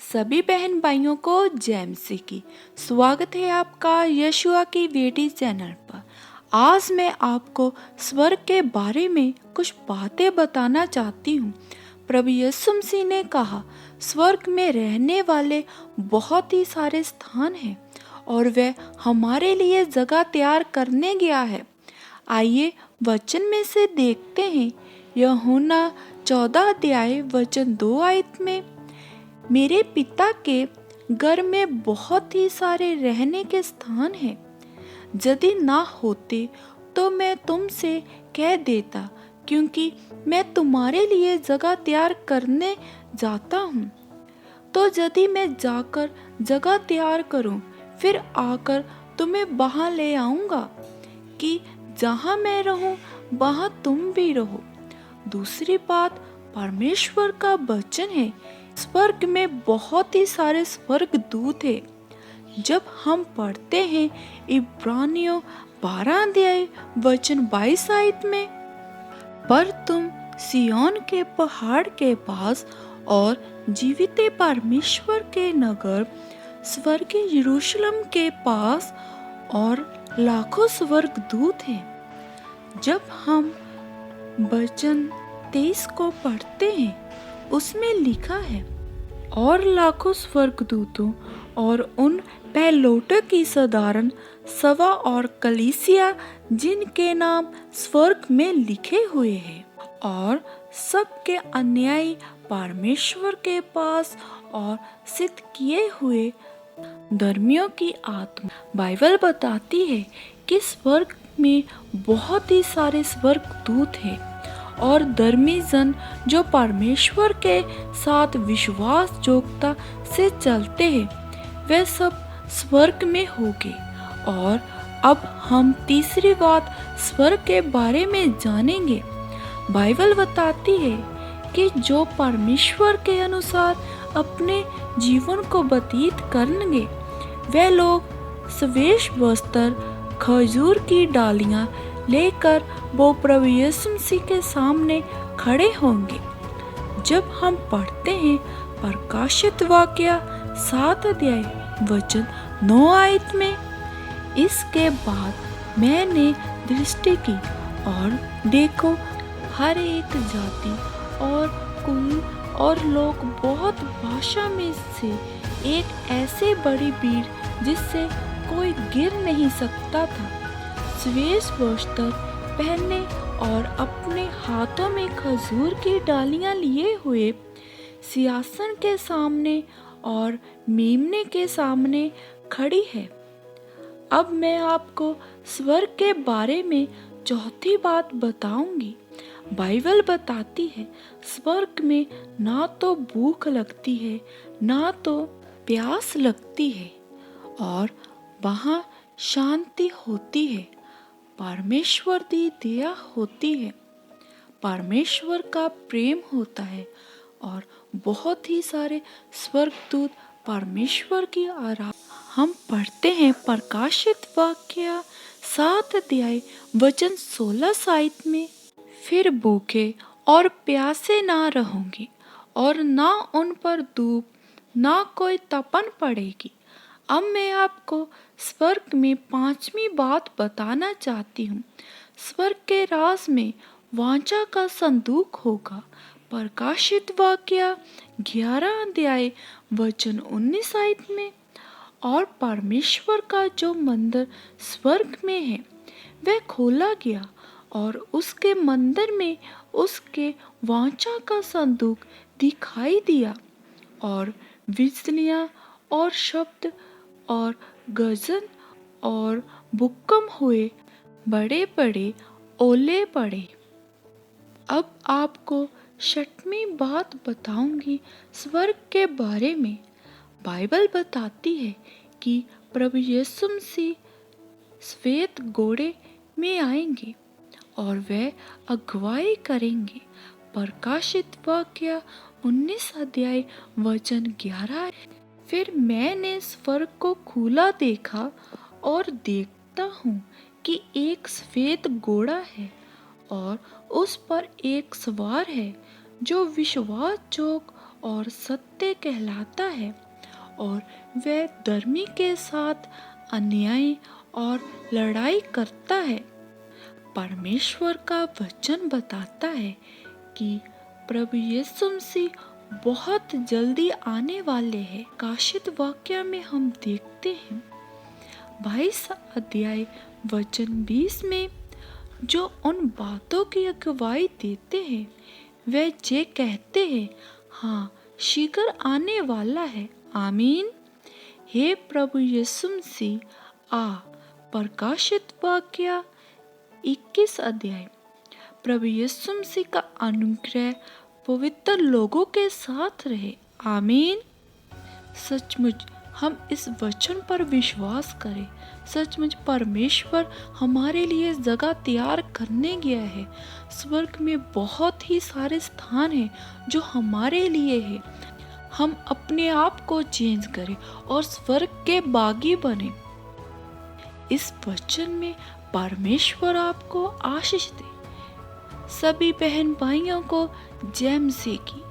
सभी बहन भाइयों को जय मसीह की। स्वागत है आपका यशुआ की बेटी चैनल पर। आज मैं आपको स्वर्ग के बारे में कुछ बातें बताना चाहती हूँ। प्रभु यीशु मसीह ने कहा, स्वर्ग में रहने वाले बहुत ही सारे स्थान हैं और वह हमारे लिए जगह तैयार करने गया है। आइए वचन में से देखते हैं। यूहन्ना 14 अध्याय वचन 2 आयत में, मेरे पिता के घर में बहुत ही सारे रहने के स्थान हैं। यदि ना होते तो मैं तुमसे कह देता, क्योंकि मैं तुम्हारे लिए जगह तैयार करने जाता हूँ। तो यदि मैं जाकर जगह तैयार करूँ, फिर आकर तुम्हें वहाँ ले आऊँगा, कि जहाँ मैं रहूँ वहाँ तुम भी रहो। दूसरी बात, परमेश्वर का वचन है। स्वर्ग में बहुत ही सारे स्वर्ग दूत हैं। जब हम पढ़ते हैं इब्रानियों 12 अध्याय वचन 22 आयत में, पर तुम सिय्योन के पहाड़ के पास और जीवित परमेश्वर के नगर स्वर्गीय यरूशलेम के पास और लाखों स्वर्ग दूत हैं। जब हम वचन 23 को पढ़ते हैं, उसमें लिखा है, और लाखों स्वर्गदूतों और उन पहिलौठों की साधारण सभा और कलीसिया जिनके नाम स्वर्ग में लिखे हुए हैं, और सबके अन्यायी परमेश्वर के पास और सिद्ध किए हुए धर्मियों की आत्मा। बाइबल बताती है कि स्वर्ग में बहुत ही सारे स्वर्गदूत हैं और धर्मी जन जो परमेश्वर के साथ विश्वास योग्यता से चलते हैं, वे सब स्वर्ग में होंगे। और अब हम तीसरी बात स्वर्ग के बारे में जानेंगे। बाइबल बताती है कि जो परमेश्वर के अनुसार अपने जीवन को व्यतीत करेंगे, वे लोग श्वेत वस्त्र, खजूर की डालियां लेकर वो प्रभु यीशु मसीह के सामने खड़े होंगे। जब हम पढ़ते हैं प्रकाशित वाक्य 7 अध्याय वचन 9 आयत में, इसके बाद मैंने दृष्टि की और देखो, हर एक जाति और कुल और लोग बहुत भाषा में से एक ऐसे बड़ी भीड़ जिससे कोई गिर नहीं सकता था, श्वेत वस्त्र पहने और अपने हाथों में खजूर की डालियां लिए हुए सिंहासन के सामने और मेमने के सामने खड़ी है। अब मैं आपको स्वर्ग के बारे में चौथी बात बताऊंगी। बाइबल बताती है, स्वर्ग में ना तो भूख लगती है, ना तो प्यास लगती है, और वहाँ शांति होती है। परमेश्वर की दया होती है, परमेश्वर का प्रेम होता है, और बहुत ही सारे स्वर्गदूत परमेश्वर की आराधना। हम पढ़ते हैं प्रकाशित वाक्य 7 अध्याय वचन 16 आयत में, फिर भूखे और प्यासे ना रहोगे, और ना उन पर धूप ना कोई तपन पड़ेगी। अब मैं आपको स्वर्ग में पांचवी बात बताना चाहती हूँ। स्वर्ग के राज में वाचा का संदूक होगा। प्रकाशित वाक्य 11 अध्याय वचन 19 आयत में, और परमेश्वर का जो मंदिर स्वर्ग में है वह खोला गया, और उसके मंदिर में उसके वाचा का संदूक दिखाई दिया, और बिजलियां और शब्द और गर्जन और भूकंप हुए, बड़े बड़े ओले पड़े। अब आपको छठवीं बात बताऊंगी स्वर्ग के बारे में। बाइबल बताती है कि प्रभु यीशु मसीह श्वेत घोड़े में आएंगे और वे अगुवाई करेंगे। प्रकाशित वाक्य 19 अध्याय वचन 11। फिर मैंने स्वर्ग को खुला देखा, और देखता हूँ कि एक श्वेत घोड़ा है, और उस पर एक सवार है जो विश्वास जोग और सत्य कहलाता है और वह धर्मी के साथ अन्याय और लड़ाई करता है। परमेश्वर का वचन बताता है कि प्रभु यीशु मसीह बहुत जल्दी आने वाले हैं। प्रकाशित वाक्य में हम देखते हैं 22 अध्याय वचन 20 में जो उन बातों की अगुवाई देते हैं वे जे कहते हैं, हाँ शीघ्र आने वाला है। आमीन। हे प्रभु यीशु मसीह आ। प्रकाशित वाक्य 21 अध्याय। प्रभु यीशु मसीह का अनुग्रह पवित्र लोगों के साथ रहे। आमीन। सचमुच हम इस वचन पर विश्वास करें। सचमुच परमेश्वर हमारे लिए जगह तैयार करने गया है। स्वर्ग में बहुत ही सारे स्थान हैं जो हमारे लिए है। हम अपने आप को चेंज करें और स्वर्ग के बागी बने। इस वचन में परमेश्वर आपको आशीष दे। सभी बहन भाइयों को जय मसीह की।